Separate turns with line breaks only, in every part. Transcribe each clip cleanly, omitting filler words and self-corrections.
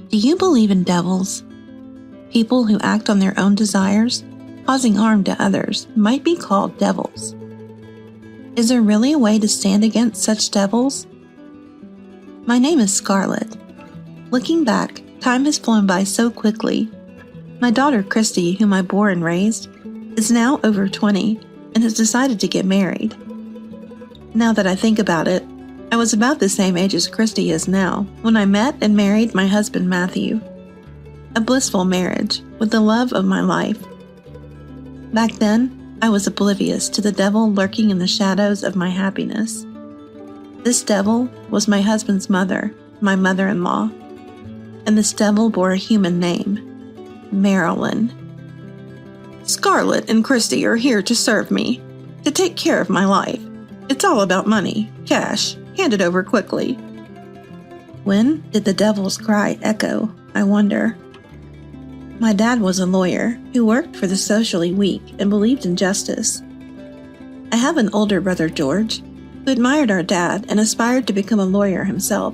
Do you believe in devils? People who act on their own desires, causing harm to others, might be called devils. Is there really a way to stand against such devils? My name is Scarlett. Looking back, time has flown by so quickly. My daughter Christy, whom I bore and raised, is now over 20 and has decided to get married. Now that I think about it, I was about the same age as Christy is now when I met and married my husband Matthew. A blissful marriage with the love of my life. Back then, I was oblivious to the devil lurking in the shadows of my happiness. This devil was my husband's mother, my mother-in-law, and this devil bore a human name, Marilyn. Scarlett and Christy are here to serve me, to take care of my life. It's all about money, cash, hand it over quickly. When did the devil's cry echo, I wonder? My dad was a lawyer who worked for the socially weak and believed in justice. I have an older brother, George, who admired our dad and aspired to become a lawyer himself,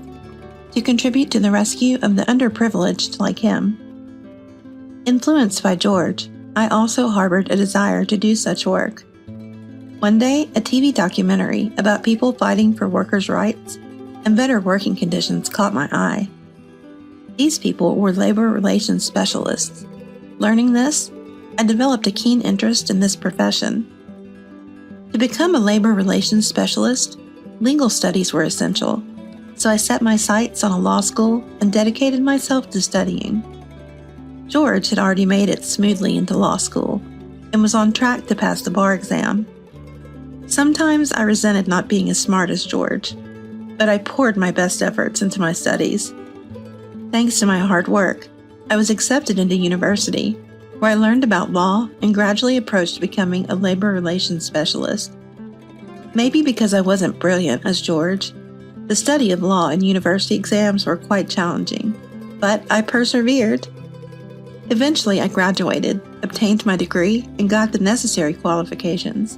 to contribute to the rescue of the underprivileged like him. Influenced by George, I also harbored a desire to do such work. One day, a TV documentary about people fighting for workers' rights and better working conditions caught my eye. These people were labor relations specialists. Learning this, I developed a keen interest in this profession. To become a labor relations specialist, legal studies were essential, so I set my sights on a law school and dedicated myself to studying. George had already made it smoothly into law school and was on track to pass the bar exam. Sometimes I resented not being as smart as George, but I poured my best efforts into my studies. Thanks to my hard work, I was accepted into university, where I learned about law and gradually approached becoming a labor relations specialist. Maybe because I wasn't brilliant as George, the study of law and university exams were quite challenging, but I persevered. Eventually, I graduated, obtained my degree, and got the necessary qualifications.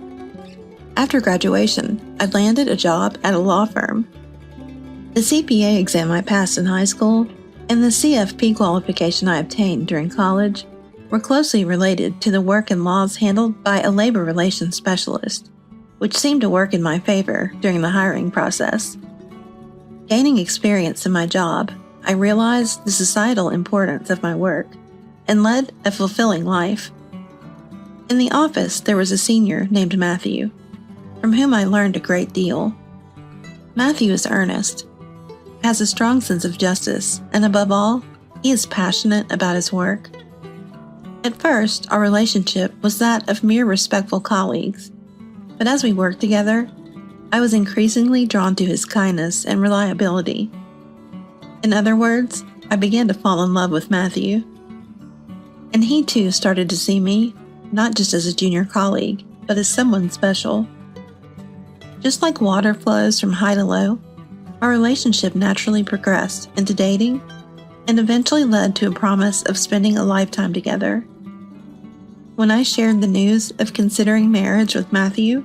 After graduation, I landed a job at a law firm. The CPA exam I passed in high school and the CFP qualification I obtained during college were closely related to the work and laws handled by a labor relations specialist, which seemed to work in my favor during the hiring process. Gaining experience in my job, I realized the societal importance of my work and led a fulfilling life. In the office, there was a senior named Matthew, from whom I learned a great deal. Matthew is earnest, has a strong sense of justice, and above all, he is passionate about his work. At first, our relationship was that of mere respectful colleagues, but as we worked together, I was increasingly drawn to his kindness and reliability. In other words, I began to fall in love with Matthew. And he too started to see me, not just as a junior colleague, but as someone special. Just like water flows from high to low, our relationship naturally progressed into dating and eventually led to a promise of spending a lifetime together. When I shared the news of considering marriage with Matthew,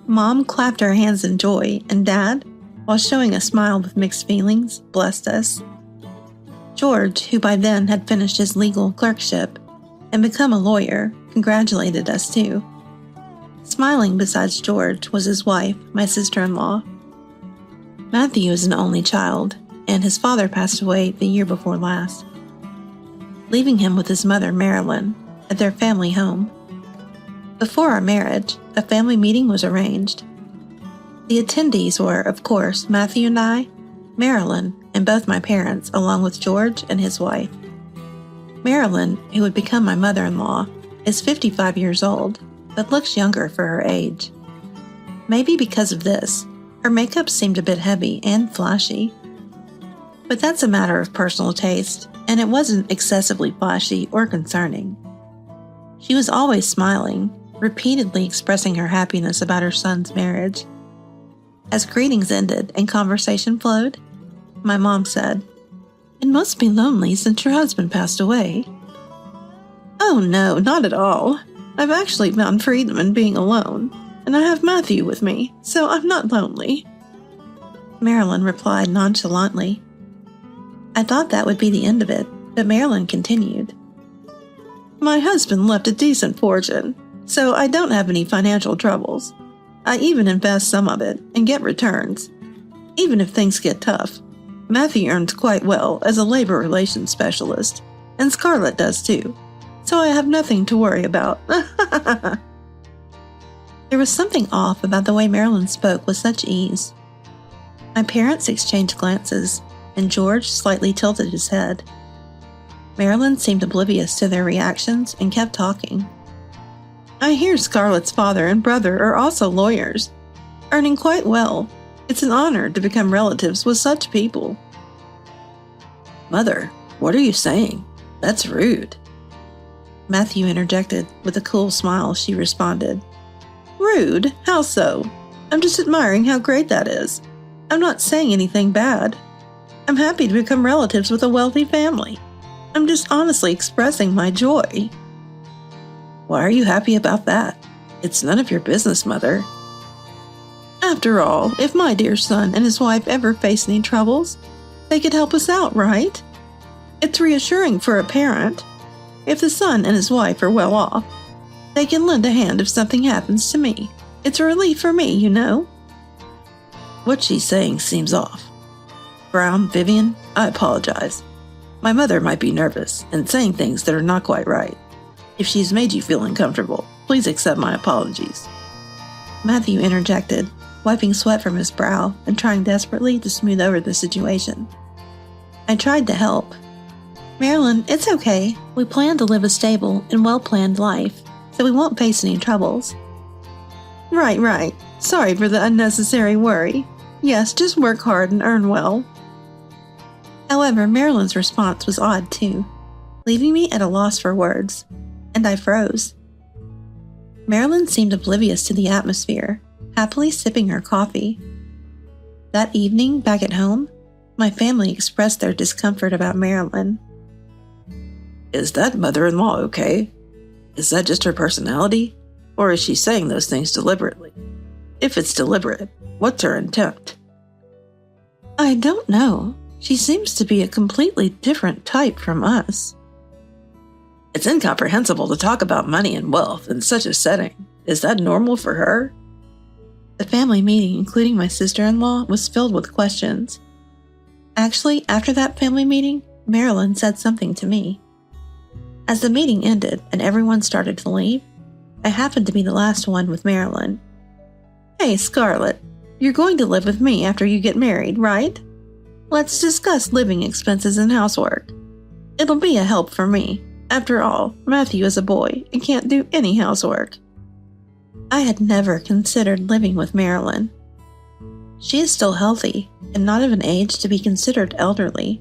Mom clapped her hands in joy, and Dad, while showing a smile with mixed feelings, blessed us. George, who by then had finished his legal clerkship and become a lawyer, congratulated us too. Smiling besides George was his wife, my sister-in-law. Matthew is an only child, and his father passed away the year before last, leaving him with his mother, Marilyn, at their family home. Before our marriage, a family meeting was arranged. The attendees were, of course, Matthew and I, Marilyn, and both my parents, along with George and his wife. Marilyn, who would become my mother-in-law, is 55 years old, but looks younger for her age. Maybe because of this, her makeup seemed a bit heavy and flashy. But that's a matter of personal taste, and it wasn't excessively flashy or concerning. She was always smiling, repeatedly expressing her happiness about her son's marriage. As greetings ended and conversation flowed, my mom said, "It must be lonely since your husband passed away." "Oh no, not at all. I've actually found freedom in being alone, and I have Matthew with me, so I'm not lonely," Marilyn replied nonchalantly. I thought that would be the end of it, but Marilyn continued. My husband left a decent fortune, so I don't have any financial troubles. I even invest some of it and get returns. Even if things get tough, Matthew earns quite well as a labor relations specialist, and Scarlett does too, so I have nothing to worry about. There was something off about the way Marilyn spoke with such ease. My parents exchanged glances, and George slightly tilted his head. Marilyn seemed oblivious to their reactions and kept talking. I hear Scarlett's father and brother are also lawyers, earning quite well. It's an honor to become relatives with such people. Mother, what are you saying? That's rude. Matthew interjected. With a cool smile, she responded. Rude? How so? I'm just admiring how great that is. I'm not saying anything bad. I'm happy to become relatives with a wealthy family. I'm just honestly expressing my joy. Why are you happy about that? It's none of your business, Mother. After all, if my dear son and his wife ever face any troubles, they could help us out, right? It's reassuring for a parent. If the son and his wife are well off, they can lend a hand if something happens to me. It's a relief for me, you know. What she's saying seems off. Brown, Vivian, I apologize. My mother might be nervous and saying things that are not quite right. If she's made you feel uncomfortable, please accept my apologies. Matthew interjected, wiping sweat from his brow and trying desperately to smooth over the situation. I tried to help. Marilyn, it's okay. We plan to live a stable and well-planned life, so we won't face any troubles. Right. Sorry for the unnecessary worry. Yes, just work hard and earn well. However, Marilyn's response was odd too, leaving me at a loss for words, and I froze. Marilyn seemed oblivious to the atmosphere, happily sipping her coffee. That evening, back at home, my family expressed their discomfort about Marilyn. Is that mother-in-law okay? Is that just her personality? Or is she saying those things deliberately? If it's deliberate, what's her intent? I don't know. She seems to be a completely different type from us. It's incomprehensible to talk about money and wealth in such a setting. Is that normal for her? The family meeting, including my sister-in-law, was filled with questions. Actually, after that family meeting, Marilyn said something to me. As the meeting ended and everyone started to leave, I happened to be the last one with Marilyn. Hey, Scarlett, you're going to live with me after you get married, right? Let's discuss living expenses and housework. It'll be a help for me. After all, Matthew is a boy and can't do any housework. I had never considered living with Marilyn. She is still healthy and not of an age to be considered elderly.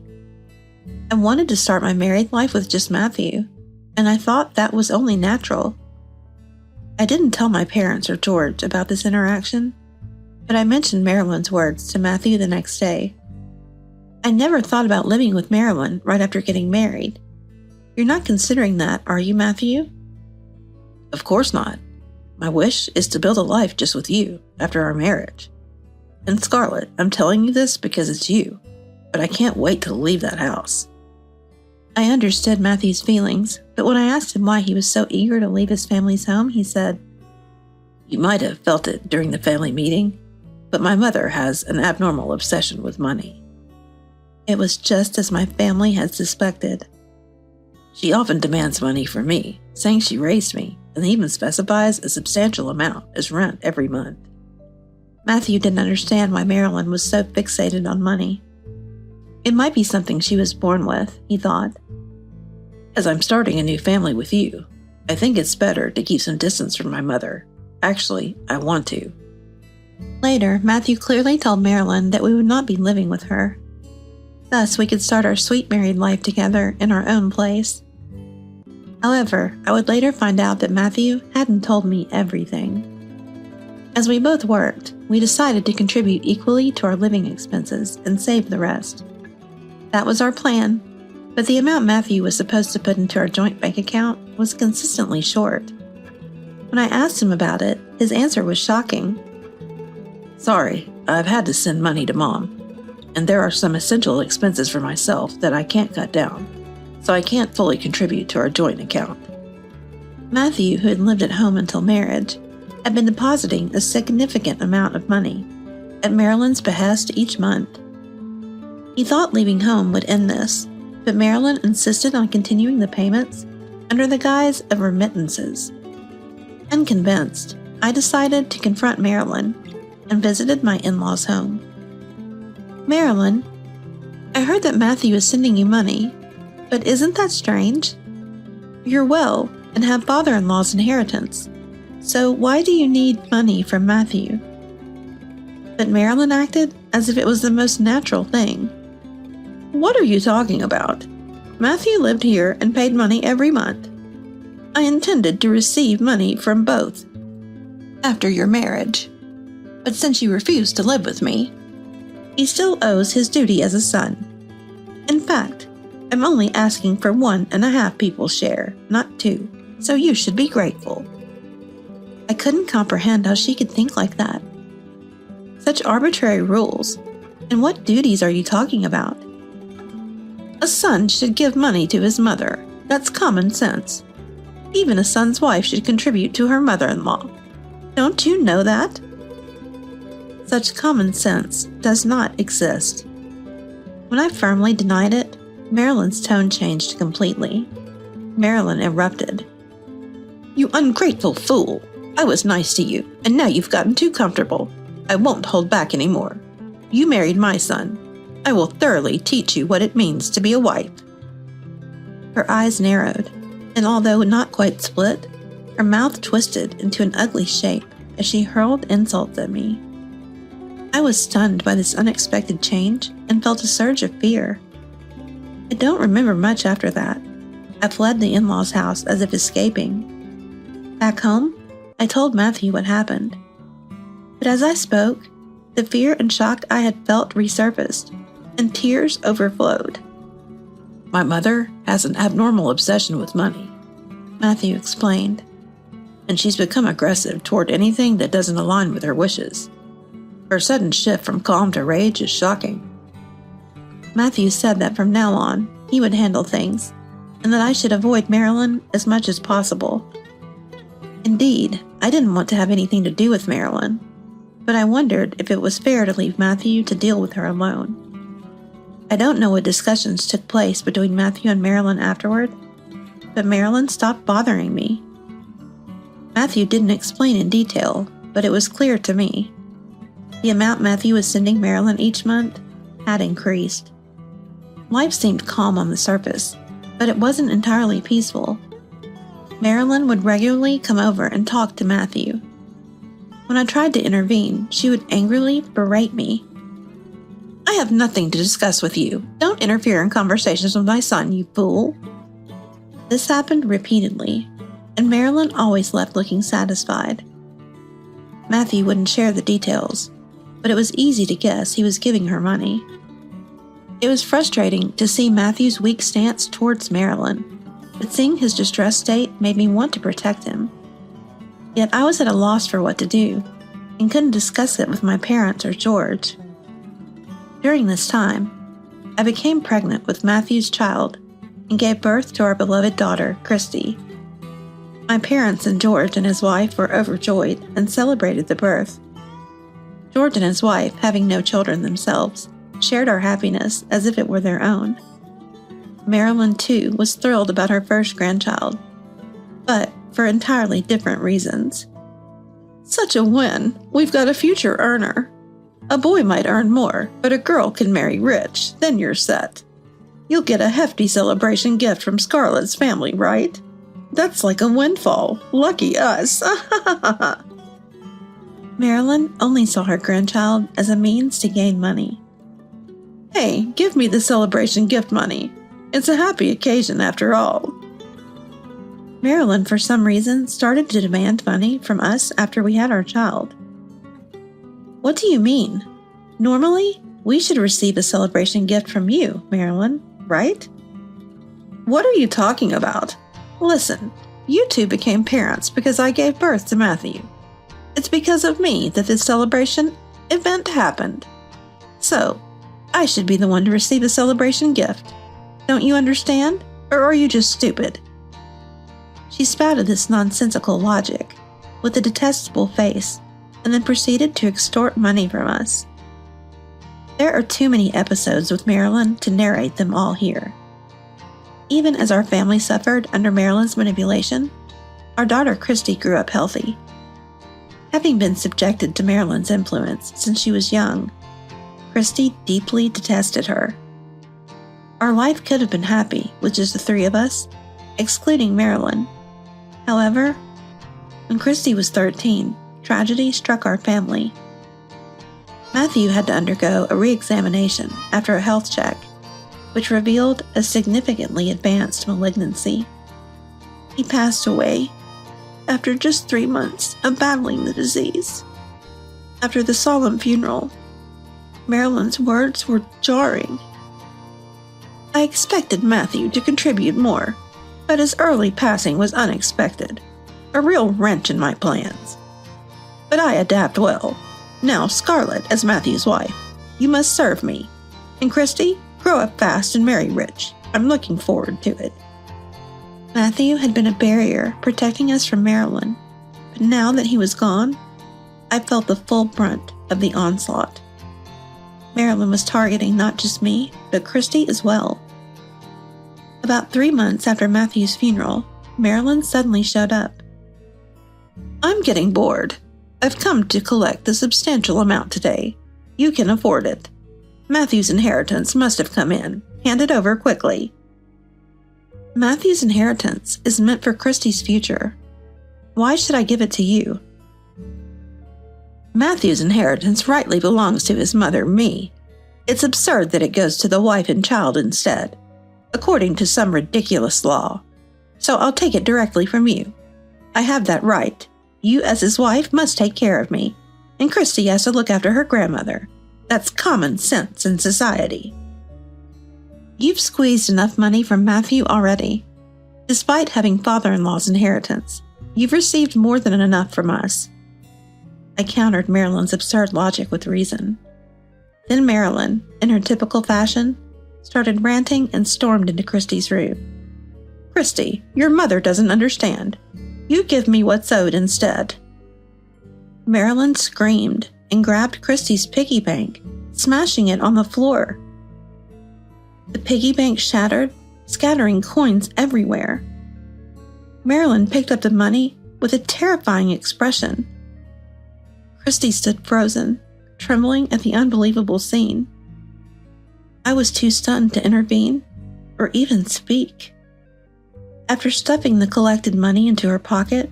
I wanted to start my married life with just Matthew, and I thought that was only natural. I didn't tell my parents or George about this interaction, but I mentioned Marilyn's words to Matthew the next day. I never thought about living with Marilyn right after getting married. You're not considering that, are you, Matthew? Of course not. My wish is to build a life just with you after our marriage. And Scarlett, I'm telling you this because it's you, but I can't wait to leave that house. I understood Matthew's feelings, but when I asked him why he was so eager to leave his family's home, he said, You might have felt it during the family meeting, but my mother has an abnormal obsession with money. It was just as my family had suspected. She often demands money from me, saying she raised me, and even specifies a substantial amount as rent every month. Matthew didn't understand why Marilyn was so fixated on money. It might be something she was born with, he thought. As I'm starting a new family with you, I think it's better to keep some distance from my mother. Actually, I want to. Later, Matthew clearly told Marilyn that we would not be living with her. Thus, we could start our sweet married life together in our own place. However, I would later find out that Matthew hadn't told me everything. As we both worked, we decided to contribute equally to our living expenses and save the rest. That was our plan, but the amount Matthew was supposed to put into our joint bank account was consistently short. When I asked him about it, his answer was shocking. Sorry, I've had to send money to Mom. and there are some essential expenses for myself that I can't cut down, so I can't fully contribute to our joint account. Matthew, who had lived at home until marriage, had been depositing a significant amount of money at Marilyn's behest each month. He thought leaving home would end this, but Marilyn insisted on continuing the payments under the guise of remittances. Unconvinced, I decided to confront Marilyn and visited my in-laws' home. "Marilyn, I heard that Matthew is sending you money, but isn't that strange? You're well and have father-in-law's inheritance, so why do you need money from Matthew?" But Marilyn acted as if it was the most natural thing. "What are you talking about? Matthew lived here and paid money every month. I intended to receive money from both after your marriage, but since you refused to live with me, he still owes his duty as a son. In fact, I'm only asking for 1.5 people's share, not 2, so you should be grateful." I couldn't comprehend how she could think like that. Such arbitrary rules, and what duties are you talking about? A son should give money to his mother. That's common sense. Even a son's wife should contribute to her mother-in-law. Don't you know that? Such common sense does not exist. When I firmly denied it, Marilyn's tone changed completely. Marilyn erupted. "You ungrateful fool! I was nice to you, and now you've gotten too comfortable. I won't hold back anymore. You married my son. I will thoroughly teach you what it means to be a wife." Her eyes narrowed, and although not quite split, her mouth twisted into an ugly shape as she hurled insults at me. I was stunned by this unexpected change and felt a surge of fear. I don't remember much after that. I fled the in-laws' house as if escaping. Back home, I told Matthew what happened. But as I spoke, the fear and shock I had felt resurfaced, and tears overflowed. "My mother has an abnormal obsession with money," Matthew explained, "and she's become aggressive toward anything that doesn't align with her wishes. Her sudden shift from calm to rage is shocking." Matthew said that from now on, he would handle things, and that I should avoid Marilyn as much as possible. Indeed, I didn't want to have anything to do with Marilyn, but I wondered if it was fair to leave Matthew to deal with her alone. I don't know what discussions took place between Matthew and Marilyn afterward, but Marilyn stopped bothering me. Matthew didn't explain in detail, but it was clear to me. The amount Matthew was sending Marilyn each month had increased. Life seemed calm on the surface, but it wasn't entirely peaceful. Marilyn would regularly come over and talk to Matthew. When I tried to intervene, she would angrily berate me. "I have nothing to discuss with you. Don't interfere in conversations with my son, you fool." This happened repeatedly, and Marilyn always left looking satisfied. Matthew wouldn't share the details, but it was easy to guess he was giving her money. It was frustrating to see Matthew's weak stance towards Marilyn, but seeing his distressed state made me want to protect him. Yet I was at a loss for what to do, and couldn't discuss it with my parents or George. During this time, I became pregnant with Matthew's child and gave birth to our beloved daughter, Christy. My parents and George and his wife were overjoyed and celebrated the birth. George and his wife, having no children themselves, shared our happiness as if it were their own. Marilyn, too, was thrilled about her first grandchild, but for entirely different reasons. "Such a win! We've got a future earner. A boy might earn more, but a girl can marry rich, then you're set. You'll get a hefty celebration gift from Scarlett's family, right? That's like a windfall. Lucky us!" Marilyn only saw her grandchild as a means to gain money. "Hey, give me the celebration gift money. It's a happy occasion after all." Marilyn, for some reason, started to demand money from us after we had our child. "What do you mean? Normally, we should receive a celebration gift from you, Marilyn, right?" "What are you talking about? Listen, you two became parents because I gave birth to Matthew. It's because of me that this celebration event happened. So, I should be the one to receive the celebration gift. Don't you understand? Or are you just stupid?" She spouted this nonsensical logic with a detestable face and then proceeded to extort money from us. There are too many episodes with Marilyn to narrate them all here. Even as our family suffered under Marilyn's manipulation, our daughter Christy grew up healthy. Having been subjected to Marilyn's influence since she was young, Christy deeply detested her. Our life could have been happy with just the three of us, excluding Marilyn. However, when Christy was 13, tragedy struck our family. Matthew had to undergo a re-examination after a health check, which revealed a significantly advanced malignancy. He passed away after just 3 months of battling the disease. After the solemn funeral, Marilyn's words were jarring. "I expected Matthew to contribute more, but his early passing was unexpected, a real wrench in my plans. But I adapt well. Now, Scarlett, as Matthew's wife, you must serve me. And Christy, grow up fast and marry rich. I'm looking forward to it." Matthew had been a barrier protecting us from Marilyn, but now that he was gone, I felt the full brunt of the onslaught. Marilyn was targeting not just me, but Christy as well. About 3 months after Matthew's funeral, Marilyn suddenly showed up. "I'm getting bored. I've come to collect a substantial amount today. You can afford it. Matthew's inheritance must have come in. Hand it over quickly." Matthew's inheritance is meant for Christy's future. Why should I give it to you? Matthew's inheritance rightly belongs to his mother, me. It's absurd that it goes to the wife and child instead, according to some ridiculous law. So I'll take it directly from you. I have that right. You, as his wife, must take care of me, and Christy has to look after her grandmother. That's common sense in society. You've squeezed enough money from Matthew already. Despite having father-in-law's inheritance, you've received more than enough from us. I countered Marilyn's absurd logic with reason. Then Marilyn, in her typical fashion, started ranting and stormed into Christy's room. "Christy, your mother doesn't understand. You give me what's owed instead." Marilyn screamed and grabbed Christy's piggy bank, smashing it on the floor. The piggy bank shattered, scattering coins everywhere. Marilyn picked up the money with a terrifying expression. Christy stood frozen, trembling at the unbelievable scene. I was too stunned to intervene or even speak. After stuffing the collected money into her pocket,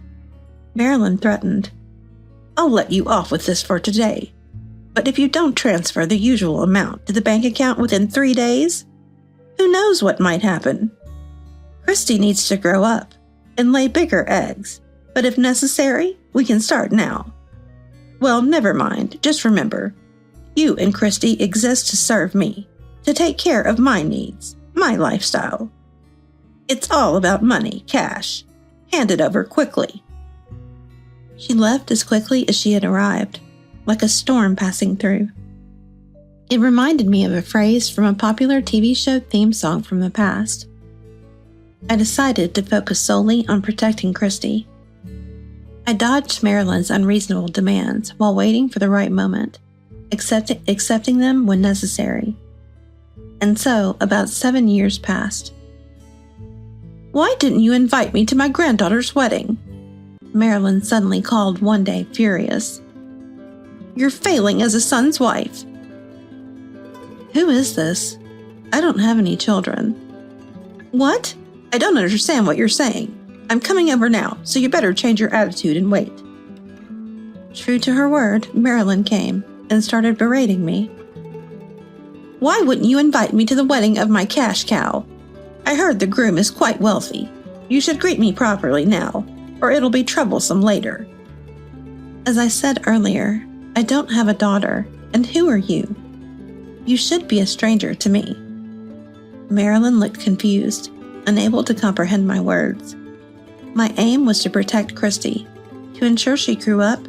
Marilyn threatened, "I'll let you off with this for today, but if you don't transfer the usual amount to the bank account within 3 days, who knows what might happen? Christy needs to grow up and lay bigger eggs, but if necessary, we can start now. Well, never mind, just remember, you and Christy exist to serve me, to take care of my needs, my lifestyle. It's all about money, cash. Hand it over quickly." She left as quickly as she had arrived, like a storm passing through. It reminded me of a phrase from a popular TV show theme song from the past. I decided to focus solely on protecting Christy. I dodged Marilyn's unreasonable demands while waiting for the right moment, accepting them when necessary. And so, about 7 years passed. "Why didn't you invite me to my granddaughter's wedding?" Marilyn suddenly called one day, furious. "You're failing as a son's wife." Who is this? I don't have any children. What? I don't understand what you're saying. I'm coming over now, so you better change your attitude and wait. True to her word, Marilyn came and started berating me. "Why wouldn't you invite me to the wedding of my cash cow? I heard the groom is quite wealthy. You should greet me properly now, or it'll be troublesome later." As I said earlier, I don't have a daughter, and who are you? You should be a stranger to me. Marilyn looked confused, unable to comprehend my words. My aim was to protect Christy, to ensure she grew up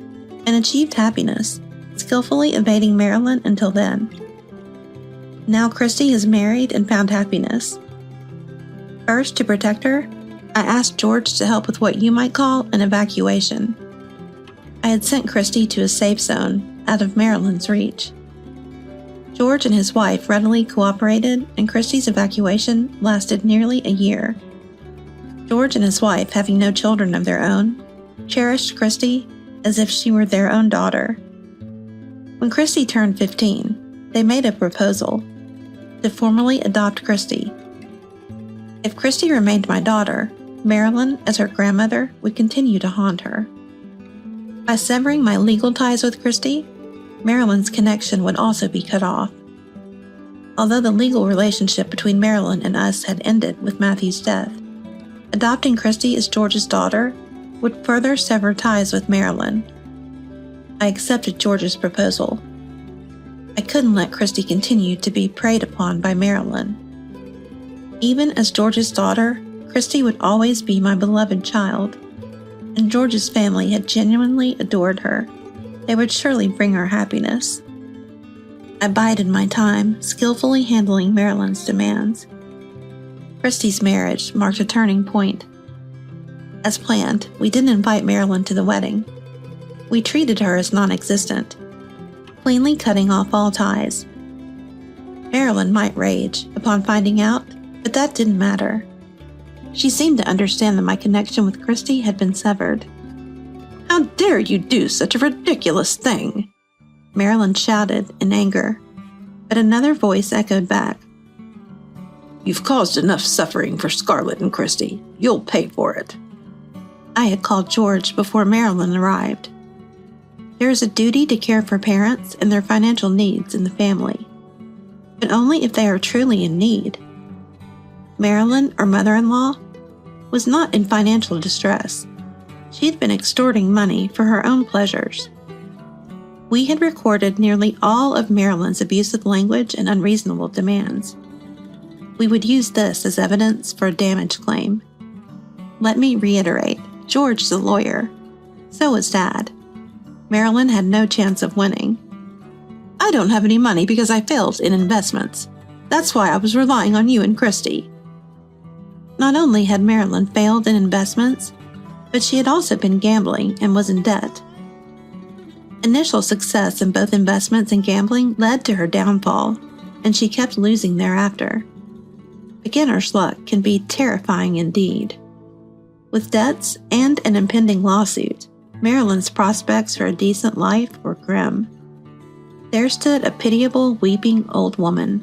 and achieved happiness, skillfully evading Marilyn until then. Now Christy is married and found happiness. First, to protect her, I asked George to help with what you might call an evacuation. I had sent Christy to a safe zone out of Marilyn's reach. George and his wife readily cooperated, and Christy's evacuation lasted nearly a year. George and his wife, having no children of their own, cherished Christy as if she were their own daughter. When Christy turned 15, they made a proposal to formally adopt Christy. If Christy remained my daughter, Marilyn, as her grandmother, would continue to haunt her. By severing my legal ties with Christy, Marilyn's connection would also be cut off. Although the legal relationship between Marilyn and us had ended with Matthew's death, adopting Christy as George's daughter would further sever ties with Marilyn. I accepted George's proposal. I couldn't let Christy continue to be preyed upon by Marilyn. Even as George's daughter, Christy would always be my beloved child, and George's family had genuinely adored her. They would surely bring her happiness. I bided my time, skillfully handling Marilyn's demands. Christy's marriage marked a turning point. As planned, we didn't invite Marilyn to the wedding. We treated her as non-existent, cleanly cutting off all ties. Marilyn might rage upon finding out, but that didn't matter. She seemed to understand that my connection with Christy had been severed. "How dare you do such a ridiculous thing?" Marilyn shouted in anger, but another voice echoed back. "You've caused enough suffering for Scarlett and Christy. You'll pay for it." I had called George before Marilyn arrived. There is a duty to care for parents and their financial needs in the family, but only if they are truly in need. Marilyn, our mother-in-law, was not in financial distress. She had been extorting money for her own pleasures. We had recorded nearly all of Marilyn's abusive language and unreasonable demands. We would use this as evidence for a damage claim. Let me reiterate, George is a lawyer. So was Dad. Marilyn had no chance of winning. "I don't have any money because I failed in investments. That's why I was relying on you and Christy." Not only had Marilyn failed in investments, but she had also been gambling and was in debt. Initial success in both investments and gambling led to her downfall, and she kept losing thereafter. Beginner's luck can be terrifying indeed. With debts and an impending lawsuit, Marilyn's prospects for a decent life were grim. There stood a pitiable, weeping old woman.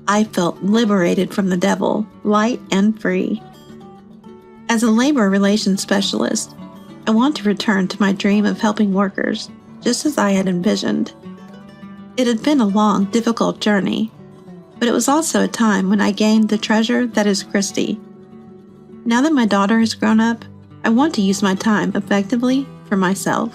I felt liberated from the devil, light and free. As a labor relations specialist, I want to return to my dream of helping workers, just as I had envisioned. It had been a long, difficult journey, but it was also a time when I gained the treasure that is Christy. Now that my daughter has grown up, I want to use my time effectively for myself.